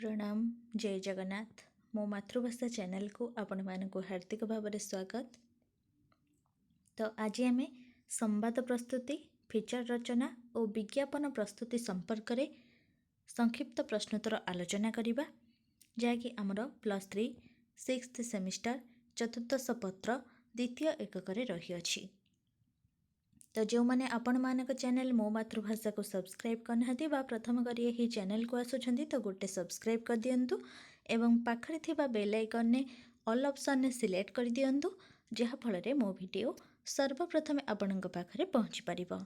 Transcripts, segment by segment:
प्रणाम जय जगन्नाथ मो मातृभाषा चैनल को आपण मानक हार्दिक भाव में स्वागत। तो आज आम संवाद प्रस्तुति फीचर रचना और विज्ञापन प्रस्तुति संपर्क में संक्षिप्त प्रश्नोत्तर आलोचना करवा जहाँकि आमर +3 6th सेमिस्टर चतुर्दश पत्र द्वितीय एकक रही अछि। तो जो मैंने आपण मानक चैनल मो मातृभाषा को सब्सक्राइब करना प्रथम करी यही चैनल को आसुछंती तो गोटे सब्सक्राइब कर दियंतु एवं पाखरे थिबा बेल आइकन ने ऑल ऑप्शन ने सिलेक्ट कर दियंतु जहा फल मो वीडियो सर्वप्रथम आपणक पाखरे पहुँची पारिबो।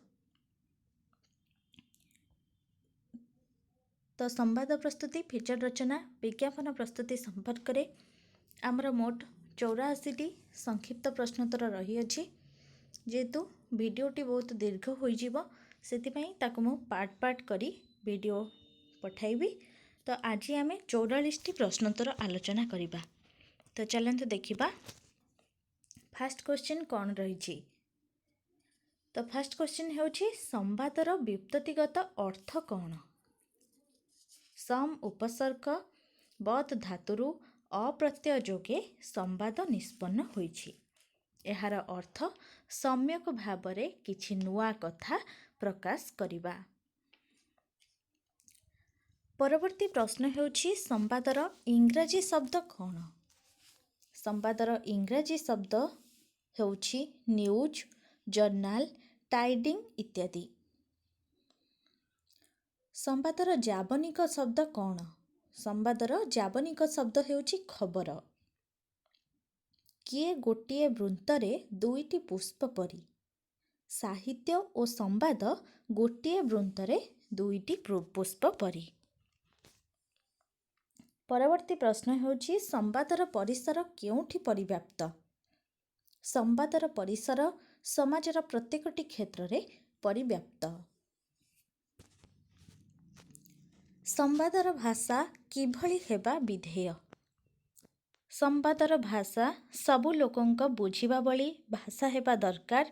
तो संवाद प्रस्तुति फीचर रचना विज्ञापन प्रस्तुति संपर्क में आमर मोट 84टी संक्षिप्त प्रश्नोत्तर रही अछि। जेहेतु वीडियोटी बहुत दीर्घ हो ताकू मु पार्ट पार्ट करी वीडियो पठाइबी। तो आज आम 44टी प्रश्नोत्तर आलोचना करिबा। तो चलते देखिबा फास्ट क्वेश्चन कौन रही। तो फास्ट क्वेश्चन हेउछि संवादर व्युत्पत्तिगत अर्थ कौन। सम उपसर्ग बद धातुरु अप्रत्यय जोगे संवाद निष्पन्न होइछि। एहार अर्थ सम्यक भावरे किछि नुआ कथा प्रकाश करिबा। परवर्ती प्रश्न हेउछि संवादर इंग्राजी शब्द कौन। संवादर इंग्राजी शब्द हेउछि न्यूज, जर्नाल, टाइडिंग इत्यादि। संवादर जावनिक शब्द कौन। संवादर जावनिक शब्द हेउछि खबर। किए गोटिए वृंतरे दुईटी पुष्प परी। साहित्य और संवाद गोटिए वृंतरे दुईटी पुष्प परी। परवर्ती प्रश्न हेउछि संवादर परिसर केउठी परिव्याप्त। संवादर परिसर समाजर प्रत्येकटी क्षेत्र रे परिव्याप्त। संवादर भाषा किभली हेबा विधेय। संवादर भाषा सबु लोकंक बुझिबा बली भाषा हेबा दरकार।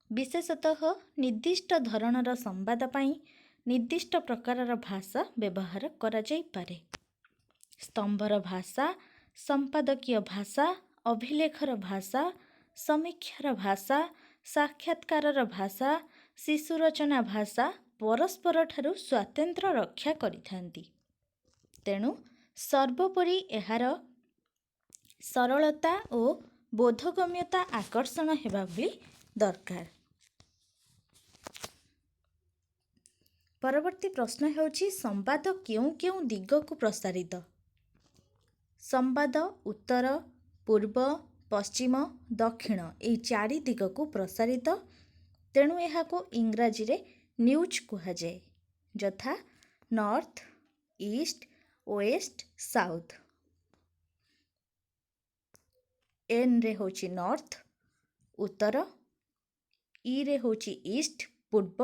विशेषतः निर्दिष्ट धरणर संवाद पाई निर्दिष्ट प्रकारर भाषा व्यवहार करा जाई पारे। स्तंभर भाषा, संपादकीय भाषा, अभिलेखर भाषा, समीक्षार भाषा, साक्षात्कारर भाषा, शिशुरचना भाषा परस्पर ठारू स्वातंत्र्य रक्षा करिथांती। तेणु सर्वोपरि एहार सरलता और बोधगम्यता आकर्षण हेबा भली दरकार। परवर्ती प्रश्न हेउछि संवाद केउ केउ दिग को प्रसारित। संवाद उत्तर, पूर्व, पश्चिम, दक्षिण एई चारि दिग को प्रसारित। तेणु एहाको इंग्राजी रे न्यूज कुहा जाए। यथा north, east, west, south. N रे होची नॉर्थ उत्तर, ई रे होची ईस्ट पूर्व,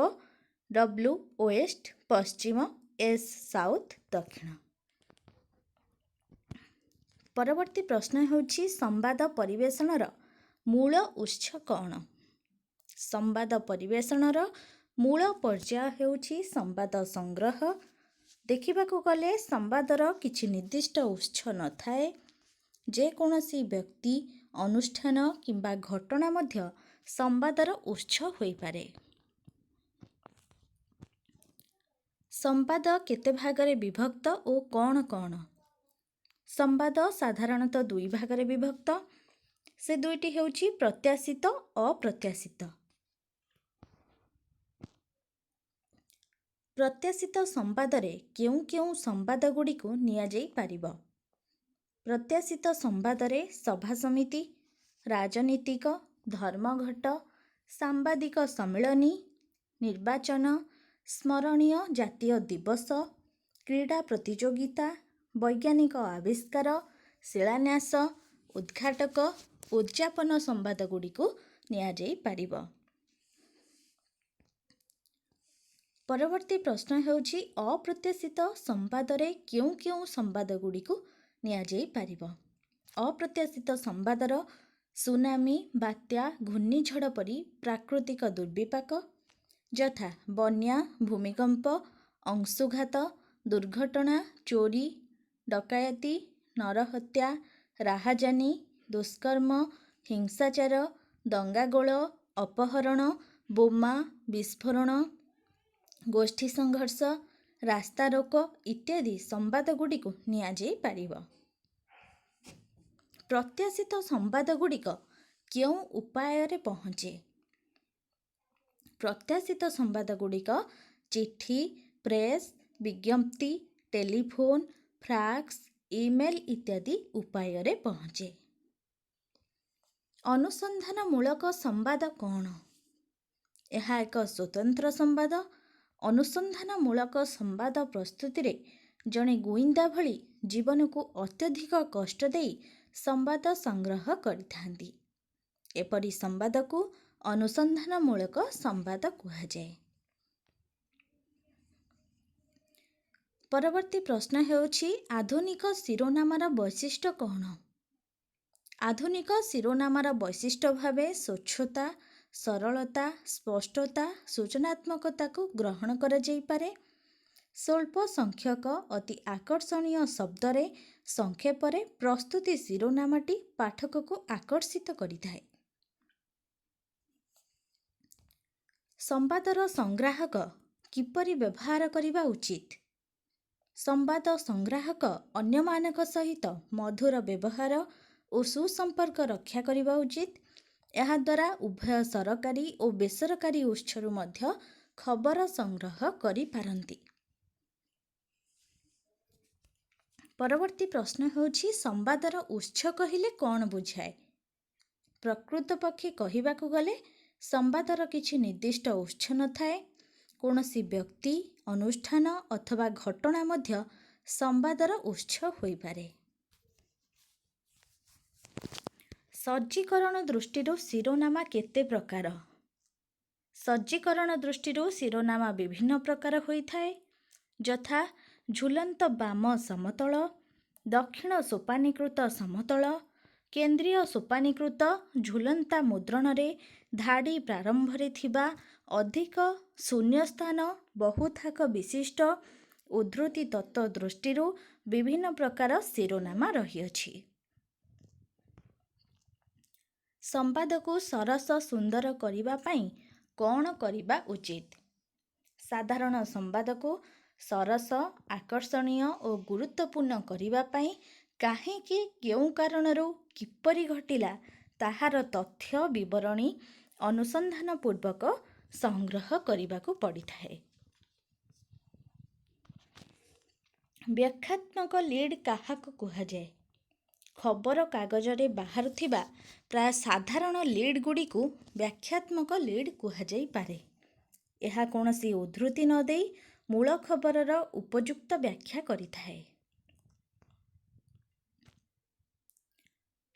डब्ल्यू वेस्ट पश्चिम, एस साउथ दक्षिण। परवर्ती प्रश्न होची संवाद परिवेशनर मूल उत्स कौन। संवाद परिवेशनर मूल पर्याय हेउछि संवाद संग्रह। देखिबाकू गले संवादर किछि निर्दिष्ट उत्स न थाए। जे कोनोसी व्यक्ति, अनुष्ठान किंबा घटना मध्य संवादर उत्स होई पारे। संवाद केते भागरे विभक्त ओ कौन कौन। संवाद साधारणतः दुई भागरे विभक्त। से दुईटी हेउछि प्रत्याशित अप्रत्याशित। प्रत्याशित संवादरे केउ केउ संवाद गुडी को निया जाई पारिबो। प्रत्याशित संवादरे सभा समिति, राजनीतिक, धर्मघट, सांबादिक सम्मिलनी, निर्वाचन, स्मरणीय जातीय दिवस, क्रीड़ा प्रतियोगिता, वैज्ञानिक आविष्कार, शिलान्यास, उद्घाटक, उद्यापन संवाद गुडी को निया जाई पारिबो। परवर्ती प्रश्न हेउछि अप्रत्याशित संवादरे केउ केउ संवाद गुडी को निया जाई पारिबो। अप्रत्याशित संवादर सुनामी, बात्या, घूर्णिझड़ परी प्राकृतिक दुर्विपाक यथा बन्या, भूमिकंप, अंशुघात, दुर्घटना, चोरी, ଡକାୟତି, ନରହତ୍ୟା, ରାହାଜାନୀ, ଦୁଷ୍କର୍ମ, ହିଂସାଚାର, ଦଙ୍ଗାଗୋଳ, ଅପହରଣ, ବୋମା ବିସ୍ଫୋରଣ, ଗୋଷ୍ଠୀ ସଂଘର୍ଷ, ରାସ୍ତାରୋକ ଇତ୍ୟାଦି ସମ୍ବାଦଗୁଡ଼ିକୁ ନିଆଯାଇପାରିବ। ପ୍ରତ୍ୟାଶିତ ସମ୍ବାଦଗୁଡ଼ିକ କେଉଁ ଉପାୟରେ ପହଞ୍ଚେ? ପ୍ରତ୍ୟାଶିତ ସମ୍ବାଦଗୁଡ଼ିକ ଚିଠି, ପ୍ରେସ୍, ବିଜ୍ଞପ୍ତି, ଟେଲିଫୋନ୍, ଫ୍ୟାକ୍ସ, ଇମେଲ୍ ଇତ୍ୟାଦି ଉପାୟରେ ପହଞ୍ଚେ। ଅନୁସନ୍ଧାନମୂଳକ ସମ୍ବାଦ କ'ଣ? ଏହା ଏକ ସ୍ୱତନ୍ତ୍ର ସମ୍ବାଦ। ଅନୁସନ୍ଧାନମୂଳକ ସମ୍ବାଦ ପ୍ରସ୍ତୁତିରେ ଜଣେ ଗୁଇନ୍ଦା ଭଳି ଜୀବନକୁ ଅତ୍ୟଧିକ କଷ୍ଟ ଦେଇ ସମ୍ବାଦ ସଂଗ୍ରହ କରିଥାନ୍ତି। ଏପରି ସମ୍ବାଦକୁ ଅନୁସନ୍ଧାନମୂଳକ ସମ୍ବାଦ କୁହାଯାଏ। ପରବର୍ତ୍ତୀ ପ୍ରଶ୍ନ ହେଉଛି ଆଧୁନିକ ଶିରୋନାମାର ବୈଶିଷ୍ଟ୍ୟ କ'ଣ? ଆଧୁନିକ ଶିରୋନାମାର ବୈଶିଷ୍ଟ୍ୟ ଭାବେ ସ୍ୱଚ୍ଛତା, ସରଳତା, ସ୍ପଷ୍ଟତା, ସୂଚନାତ୍ମକତାକୁ ଗ୍ରହଣ କରାଯାଇପାରେ। ସ୍ୱଳ୍ପ ସଂଖ୍ୟକ ଅତି ଆକର୍ଷଣୀୟ ଶବ୍ଦରେ ସଂକ୍ଷେପରେ ପ୍ରସ୍ତୁତି ଶିରୋନାମାଟି ପାଠକକୁ ଆକର୍ଷିତ କରିଥାଏ। ସମ୍ବାଦର ସଂଗ୍ରାହକ କିପରି ବ୍ୟବହାର କରିବା ଉଚିତ? ସମ୍ବାଦ ସଂଗ୍ରାହକ ଅନ୍ୟମାନଙ୍କ ସହିତ ମଧୁର ବ୍ୟବହାର ଓ ସୁସମ୍ପର୍କ ରକ୍ଷା କରିବା ଉଚିତ। ଏହାଦ୍ୱାରା ଉଭୟ ସରକାରୀ ଓ ବେସରକାରୀ ଉତ୍ସରୁ ମଧ୍ୟ ଖବର ସଂଗ୍ରହ କରିପାରନ୍ତି। ପରବର୍ତ୍ତୀ ପ୍ରଶ୍ନ ହେଉଛି ସମ୍ବାଦର ଉତ୍ସ କହିଲେ କ'ଣ ବୁଝାଏ? ପ୍ରକୃତପକ୍ଷେ କହିବାକୁ ଗଲେ ସମ୍ବାଦର କିଛି ନିର୍ଦ୍ଦିଷ୍ଟ ଉତ୍ସ ନଥାଏ। କୌଣସି ବ୍ୟକ୍ତି, ଅନୁଷ୍ଠାନ ଅଥବା ଘଟଣା ମଧ୍ୟ ସମ୍ବାଦର ଉତ୍ସ ହୋଇପାରେ। ସଜ୍ଜୀକରଣ ଦୃଷ୍ଟିରୁ ଶିରୋନାମା କେତେ ପ୍ରକାର? ସଜ୍ଜୀକରଣ ଦୃଷ୍ଟିରୁ ଶିରୋନାମା ବିଭିନ୍ନ ପ୍ରକାର ହୋଇଥାଏ, ଯଥା ଝୁଲନ୍ତ ବାମ ସମତଳ, ଦକ୍ଷିଣ ସୋପାନୀକୃତ ସମତଳ, କେନ୍ଦ୍ରୀୟ ସୋପାନୀକୃତ, ଝୁଲନ୍ତା ମୁଦ୍ରଣରେ ଧାଡ଼ି ପ୍ରାରମ୍ଭରେ ଥିବା, ଅଧିକ ଶୂନ୍ୟସ୍ଥାନ, ବହୁଥାକ ବିଶିଷ୍ଟ। ଉଦ୍ଧୃତି ତତ୍ତ୍ୱ ଦୃଷ୍ଟିରୁ ବିଭିନ୍ନ ପ୍ରକାର ଶିରୋନାମା ରହିଅଛି। ସମ୍ବାଦକୁ ସରସ ସୁନ୍ଦର କରିବା ପାଇଁ କ'ଣ କରିବା ଉଚିତ? ସାଧାରଣ ସମ୍ବାଦକୁ ସରସ, ଆକର୍ଷଣୀୟ ଓ ଗୁରୁତ୍ୱପୂର୍ଣ୍ଣ କରିବା ପାଇଁ କାହିଁକି, କେଉଁ କାରଣରୁ, କିପରି ଘଟିଲା ତାହାର ତଥ୍ୟ ବିବରଣୀ ଅନୁସନ୍ଧାନପୂର୍ବକ ସଂଗ୍ରହ କରିବାକୁ ପଡ଼ିଥାଏ। ବ୍ୟାଖ୍ୟାତ୍ମକ ଲିଡ୍ କାହାକୁ କୁହାଯାଏ? ଖବରକାଗଜରେ ବାହାରୁଥିବା ପ୍ରାୟ ସାଧାରଣ ଲିଡ୍ଗୁଡ଼ିକୁ ବ୍ୟାଖ୍ୟାତ୍ମକ ଲିଡ୍ କୁହାଯାଇପାରେ। ଏହା କୌଣସି ଉଦ୍ଧୃତି ନ ଦେଇ ମୂଳ ଖବରର ଉପଯୁକ୍ତ ବ୍ୟାଖ୍ୟା କରିଥାଏ।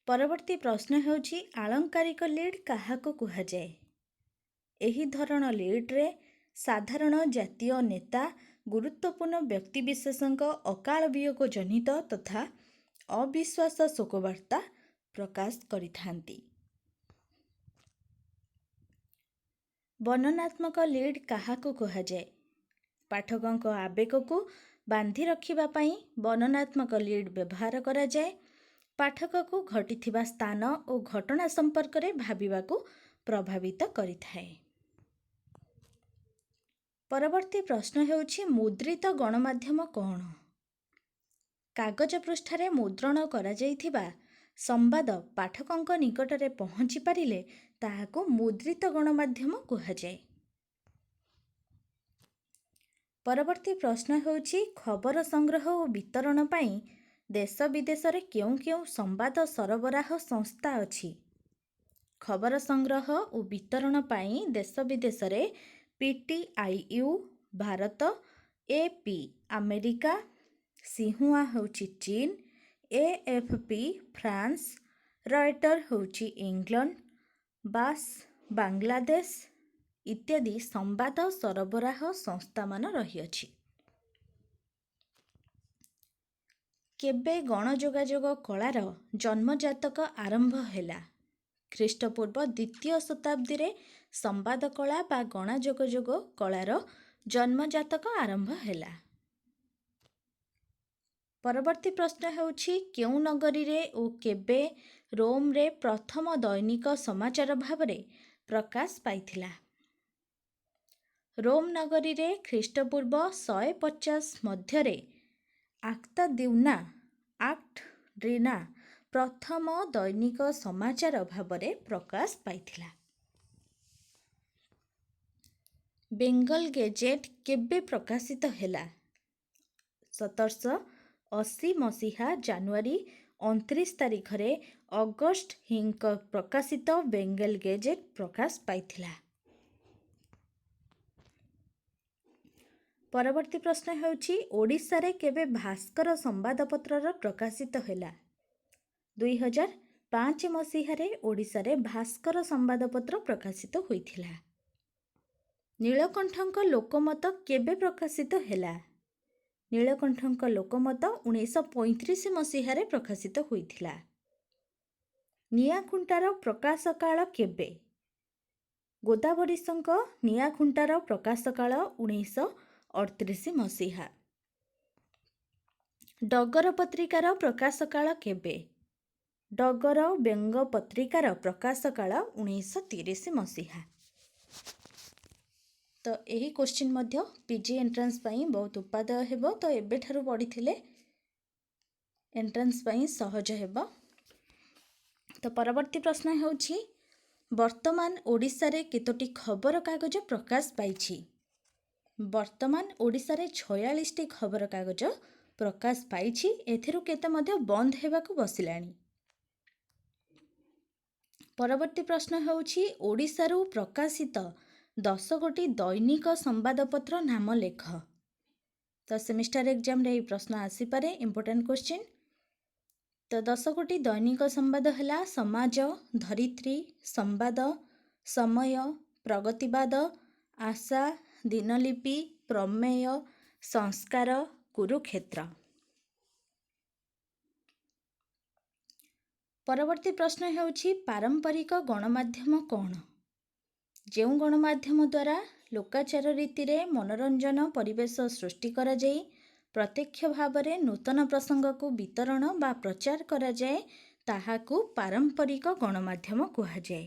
ପରବର୍ତ୍ତୀ ପ୍ରଶ୍ନ ହେଉଛି ଆଳଙ୍କାରିକ ଲିଡ୍ କାହାକୁ କୁହାଯାଏ? ଏହି ଧରଣ ଲିଡ୍ରେ ସାଧାରଣ ଜାତୀୟ ନେତା, ଗୁରୁତ୍ୱପୂର୍ଣ୍ଣ ବ୍ୟକ୍ତିବିଶେଷଙ୍କ ଅକାଳ ବିୟୋଗ ଜନିତ ତଥା ଅବିଶ୍ୱାସ ଶୋକବାର୍ତ୍ତା ପ୍ରକାଶ କରିଥାନ୍ତି। ବର୍ଣ୍ଣନାତ୍ମକ ଲିଡ୍ କାହାକୁ କୁହାଯାଏ? ପାଠକଙ୍କ ଆବେଗକୁ ବାନ୍ଧି ରଖିବା ପାଇଁ ବର୍ଣ୍ଣନାତ୍ମକ ଲିଡ୍ ବ୍ୟବହାର କରାଯାଏ। ପାଠକକୁ ଘଟିଥିବା ସ୍ଥାନ ଓ ଘଟଣା ସମ୍ପର୍କରେ ଭାବିବାକୁ ପ୍ରଭାବିତ କରିଥାଏ। ପରବର୍ତ୍ତୀ ପ୍ରଶ୍ନ ହେଉଛି ମୁଦ୍ରିତ ଗଣମାଧ୍ୟମ କ'ଣ? କାଗଜ ପୃଷ୍ଠାରେ ମୁଦ୍ରଣ କରାଯାଇଥିବା ସମ୍ବାଦ ପାଠକଙ୍କ ନିକଟରେ ପହଞ୍ଚି ପାରିଲେ ତାହାକୁ ମୁଦ୍ରିତ ଗଣମାଧ୍ୟମ କୁହାଯାଏ। ପରବର୍ତ୍ତୀ ପ୍ରଶ୍ନ ହେଉଛି ଖବର ସଂଗ୍ରହ ଓ ବିତରଣ ପାଇଁ ଦେଶ ବିଦେଶରେ କେଉଁ କେଉଁ ସମ୍ବାଦ ସରବରାହ ସଂସ୍ଥା ଅଛି? ଖବର ସଂଗ୍ରହ ଓ ବିତରଣ ପାଇଁ ଦେଶ ବିଦେଶରେ PTIU Bharat, AP America, Xinhua ହେଉଛି ଚୀନ, AFP ଫ୍ରାନ୍ସ, ରୟଟର ହେଉଛି ଇଂଲଣ୍ଡ, ବାସ୍ ବାଂଲାଦେଶ ଇତ୍ୟାଦି ସମ୍ବାଦ ସରବରାହ ସଂସ୍ଥାମାନ ରହିଅଛି। କେବେ ଗଣଯୋଗାଯୋଗ କଳାର ଜନ୍ମଜାତକ ଆରମ୍ଭ ହେଲା? ଖ୍ରୀଷ୍ଟପୂର୍ବ 2ୟ ଶତାବ୍ଦୀରେ ସମ୍ବାଦ କଳା ବା ଗଣଯୋଗାଯୋଗ କଳାର ଜନ୍ମଜାତକ ଆରମ୍ଭ ହେଲା। ପରବର୍ତ୍ତୀ ପ୍ରଶ୍ନ ହେଉଛି କେଉଁ ନଗରୀରେ ଓ କେବେ ରୋମରେ ପ୍ରଥମ ଦୈନିକ ସମାଚାର ଭାବରେ ପ୍ରକାଶ ପାଇଥିଲା? ରୋମ ନଗରୀରେ ଖ୍ରୀଷ୍ଟପୂର୍ବ 150 ମଧ୍ୟରେ ଆକ୍ତା ଦ୍ୟୁନା ଆକ୍ଟଡ୍ରିନା ପ୍ରଥମ ଦୈନିକ ସମାଚାର ଭାବରେ ପ୍ରକାଶ ପାଇଥିଲା। ବେଙ୍ଗଲ ଗେଜେଟ୍ କେବେ ପ୍ରକାଶିତ ହେଲା? 1780 ମସିହା ଜାନୁଆରୀ 29 ତାରିଖରେ ଅଗଷ୍ଟ ହିଙ୍କ ପ୍ରକାଶିତ ବେଙ୍ଗଲ ଗେଜେଟ୍ ପ୍ରକାଶ ପାଇଥିଲା। ପରବର୍ତ୍ତୀ ପ୍ରଶ୍ନ ହେଉଛି ଓଡ଼ିଶାରେ କେବେ ଭାସ୍କର ସମ୍ବାଦପତ୍ରର ପ୍ରକାଶିତ ହେଲା? 2005 ମସିହାରେ ଓଡ଼ିଶାରେ ଭାସ୍କର ସମ୍ବାଦପତ୍ର ପ୍ରକାଶିତ ହୋଇଥିଲା। ନୀଳକଣ୍ଠଙ୍କ ଲୋକମତ କେବେ ପ୍ରକାଶିତ ହେଲା? ନୀଳକଣ୍ଠଙ୍କ ଲୋକମତ 1935 ମସିହାରେ ପ୍ରକାଶିତ ହୋଇଥିଲା। ନିଆଁଖୁଣ୍ଟାର ପ୍ରକାଶ କାଳ କେବେ? ଗୋଦାବରୀଶଙ୍କ ନିଆଁଖୁଣ୍ଟାର ପ୍ରକାଶ କାଳ 1938 ମସିହା। ଡଗର ପତ୍ରିକାର ପ୍ରକାଶ କାଳ କେବେ? ଡଗର ବ୍ୟଙ୍ଗ ପତ୍ରିକାର ପ୍ରକାଶ କାଳ 1930 ମସିହା। ତ ଏହି କ୍ୱେଶ୍ଚିନ୍ ମଧ୍ୟ ପିଜି ଏଣ୍ଟ୍ରାନ୍ସ ପାଇଁ ବହୁତ ଉପାଦେୟ ହେବ। ତ ଏବେଠାରୁ ପଢ଼ିଥିଲେ ଏଣ୍ଟ୍ରାନ୍ସ ପାଇଁ ସହଜ ହେବ। ତ ପରବର୍ତ୍ତୀ ପ୍ରଶ୍ନ ହେଉଛି ବର୍ତ୍ତମାନ ଓଡ଼ିଶାରେ କେତୋଟି ଖବରକାଗଜ ପ୍ରକାଶ ପାଇଛି? ବର୍ତ୍ତମାନ ଓଡ଼ିଶାରେ 46ଟି ଖବରକାଗଜ ପ୍ରକାଶ ପାଇଛି। ଏଥିରୁ କେତେ ମଧ୍ୟ ବନ୍ଦ ହେବାକୁ ବସିଲାଣି। ପରବର୍ତ୍ତୀ ପ୍ରଶ୍ନ ହେଉଛି ଓଡ଼ିଶାରୁ ପ୍ରକାଶିତ 10 ଗୋଟି ଦୈନିକ ସମ୍ବାଦପତ୍ର ନାମ ଲେଖ। ତ ସେମିଷ୍ଟାର ଏକ୍ଜାମରେ ଏହି ପ୍ରଶ୍ନ ଆସିପାରେ, ଇମ୍ପୋର୍ଟାଣ୍ଟ କ୍ୱେଶ୍ଚିନ୍। ତ 10 ଗୋଟି ଦୈନିକ ସମ୍ବାଦ ହେଲା ସମାଜ, ଧରିତ୍ରୀ, ସମ୍ବାଦ, ସମୟ, ପ୍ରଗତିବାଦ, ଆଶା, ଦିନଲିପି, ପ୍ରମେୟ, ସଂସ୍କାର, କୁରୁକ୍ଷେତ୍ର। ପରବର୍ତ୍ତୀ ପ୍ରଶ୍ନ ହେଉଛି ପାରମ୍ପରିକ ଗଣମାଧ୍ୟମ କ'ଣ? ଯେଉଁ ଗଣମାଧ୍ୟମ ଦ୍ୱାରା ଲୋକାଚାର ରୀତିରେ ମନୋରଞ୍ଜନ ପରିବେଶ ସୃଷ୍ଟି କରାଯାଇ ପ୍ରତ୍ୟକ୍ଷ ଭାବରେ ନୂତନ ପ୍ରସଙ୍ଗକୁ ବିତରଣ ବା ପ୍ରଚାର କରାଯାଏ ତାହାକୁ ପାରମ୍ପରିକ ଗଣମାଧ୍ୟମ କୁହାଯାଏ।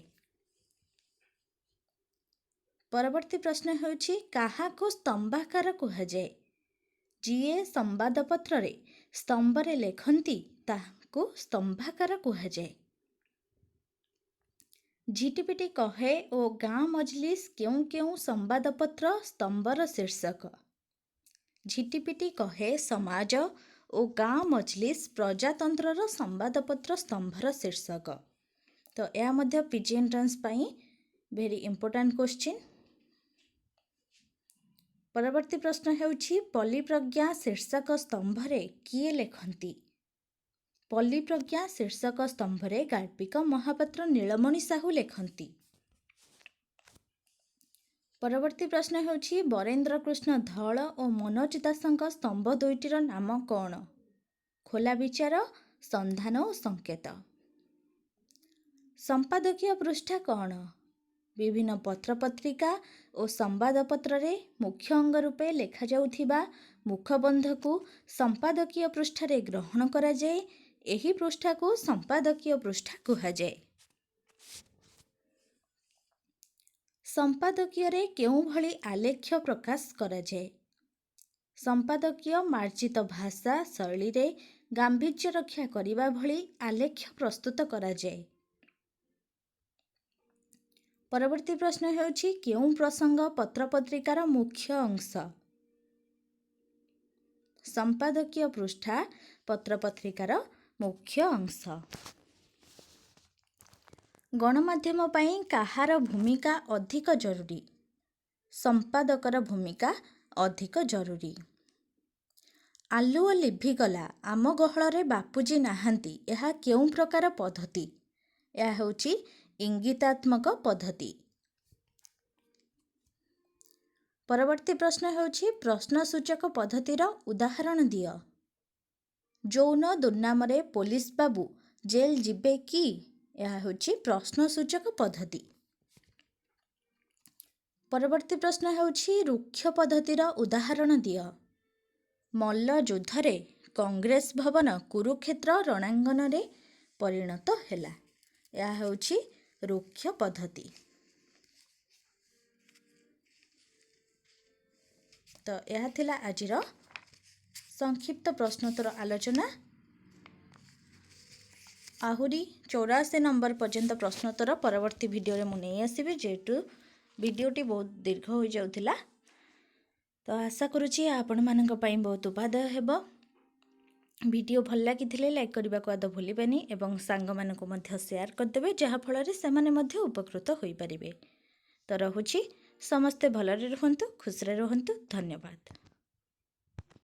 ପରବର୍ତ୍ତୀ ପ୍ରଶ୍ନ ହେଉଛି କାହାକୁ ସ୍ତମ୍ଭାକାର କୁହାଯାଏ? ଯିଏ ସମ୍ବାଦପତ୍ରରେ ସ୍ତମ୍ଭରେ ଲେଖନ୍ତି ତାହାକୁ ସ୍ତମ୍ଭାକାର କୁହାଯାଏ। ଝିଟିପିଟି କହେ ଓ ଗାଁ ମଜଲିସ୍ କେଉଁ କେଉଁ ସମ୍ବାଦପତ୍ର ସ୍ତମ୍ଭର ଶୀର୍ଷକ? ଝିଟିପିଟି କହେ ସମାଜ ଓ ଗାଁ ମଜଲିସ୍ ପ୍ରଜାତନ୍ତ୍ରର ସମ୍ବାଦପତ୍ର ସ୍ତମ୍ଭର ଶୀର୍ଷକ। ତ ଏହା ମଧ୍ୟ ପିଜି ଏଣ୍ଟ୍ରାନ୍ସ ପାଇଁ ଭେରି ଇମ୍ପୋର୍ଟାଣ୍ଟ କ୍ୱେଶ୍ଚିନ୍। ପରବର୍ତ୍ତୀ ପ୍ରଶ୍ନ ହେଉଛି ପଲ୍ଲୀପ୍ରଜ୍ଞା ଶୀର୍ଷକ ସ୍ତମ୍ଭରେ କିଏ ଲେଖନ୍ତି? ପଲ୍ଲୀପ୍ରଜ୍ଞା ଶୀର୍ଷକ ସ୍ତମ୍ଭରେ ଗାଳ୍ପିକ ମହାପାତ୍ର ନୀଳମଣି ସାହୁ ଲେଖନ୍ତି। ପରବର୍ତ୍ତୀ ପ୍ରଶ୍ନ ହେଉଛି ବରେନ୍ଦ୍ର କୃଷ୍ଣ ଧଳ ଓ ମନୋଜ ଦାସଙ୍କ ସ୍ତମ୍ଭ ଦୁଇଟିର ନାମ କ'ଣ? ଖୋଲା ବିଚାର, ସନ୍ଧାନ ଓ ସଂକେତ। ସମ୍ପାଦକୀୟ ପୃଷ୍ଠା କ'ଣ? ବିଭିନ୍ନ ପତ୍ରପତ୍ରିକା ଓ ସମ୍ବାଦପତ୍ରରେ ମୁଖ୍ୟ ଅଙ୍ଗ ରୂପେ ଲେଖାଯାଉଥିବା ମୁଖବନ୍ଧକୁ ସମ୍ପାଦକୀୟ ପୃଷ୍ଠାରେ ଗ୍ରହଣ କରାଯାଏ। ଏହି ପୃଷ୍ଠାକୁ ସମ୍ପାଦକୀୟ ପୃଷ୍ଠା କୁହାଯାଏ। ସମ୍ପାଦକୀୟରେ କେଉଁଭଳି ଆଲେଖ୍ୟ ପ୍ରକାଶ କରାଯାଏ? ସମ୍ପାଦକୀୟ ମାର୍ଜିତ ଭାଷା ଶୈଳୀରେ ଗାମ୍ଭୀର୍ଯ୍ୟ ରକ୍ଷା କରିବା ଭଳି ଆଲେଖ୍ୟ ପ୍ରସ୍ତୁତ କରାଯାଏ। ପରବର୍ତ୍ତୀ ପ୍ରଶ୍ନ ହେଉଛି କେଉଁ ପ୍ରସଙ୍ଗ ପତ୍ରପତ୍ରିକାର ମୁଖ୍ୟ ଅଂଶ? ସମ୍ପାଦକୀୟ ପୃଷ୍ଠା ପତ୍ରପତ୍ରିକାର ମୁଖ୍ୟ ଅଂଶ। ଗଣମାଧ୍ୟମ ପାଇଁ କାହାର ଭୂମିକା ଅଧିକ ଜରୁରୀ? ସମ୍ପାଦକର ଭୂମିକା ଅଧିକ ଜରୁରୀ। ଆଲୁଅ ଲିଭିଗଲା, ଆମ ଗହଳରେ ବାପୁଜୀ ନାହାନ୍ତି, ଏହା କେଉଁ ପ୍ରକାର ପଦ୍ଧତି? ଏହା ହେଉଛି ଇଙ୍ଗିତାତ୍ମକ ପଦ୍ଧତି। ପରବର୍ତ୍ତୀ ପ୍ରଶ୍ନ ହେଉଛି ପ୍ରଶ୍ନସୂଚକ ପଦ୍ଧତିର ଉଦାହରଣ ଦିଅ। ଯୌନ ଦୁର୍ନାମରେ ପୋଲିସ ବାବୁ ଜେଲ୍ ଯିବେ କି? ଏହା ହେଉଛି ପ୍ରଶ୍ନସୂଚକ ପଦ୍ଧତି। ପରବର୍ତ୍ତୀ ପ୍ରଶ୍ନ ହେଉଛି ରୁକ୍ଷ ପଦ୍ଧତିର ଉଦାହରଣ ଦିଅ। ମଲ୍ଲଯୁଦ୍ଧରେ କଂଗ୍ରେସ ଭବନ କୁରୁକ୍ଷେତ୍ର ରଣାଙ୍ଗନରେ ପରିଣତ ହେଲା। ଏହା ହେଉଛି ରୁକ୍ଷ ପଦ୍ଧତି। ତ ଏହା ଥିଲା ଆଜିର ସଂକ୍ଷିପ୍ତ ପ୍ରଶ୍ନୋତ୍ତର ଆଲୋଚନା। ଆହୁରି 84 ନମ୍ବର ପର୍ଯ୍ୟନ୍ତ ପ୍ରଶ୍ନୋତ୍ତର ପରବର୍ତ୍ତୀ ଭିଡ଼ିଓରେ ମୁଁ ନେଇ ଆସିବି, ଯେହେତୁ ଭିଡ଼ିଓଟି ବହୁତ ଦୀର୍ଘ ହୋଇଯାଉଥିଲା। ତ ଆଶା କରୁଛି ଆପଣମାନଙ୍କ ପାଇଁ ବହୁତ ଉପାଦେୟ ହେବ। ଭିଡ଼ିଓ ଭଲ ଲାଗିଥିଲେ ଲାଇକ୍ କରିବାକୁ ଆଦୌ ଭୁଲିବେନି ଏବଂ ସାଙ୍ଗମାନଙ୍କୁ ମଧ୍ୟ ସେୟାର କରିଦେବେ, ଯାହାଫଳରେ ସେମାନେ ମଧ୍ୟ ଉପକୃତ ହୋଇପାରିବେ। ତ ରହୁଛି, ସମସ୍ତେ ଭଲରେ ରୁହନ୍ତୁ, ଖୁସିରେ ରୁହନ୍ତୁ। ଧନ୍ୟବାଦ।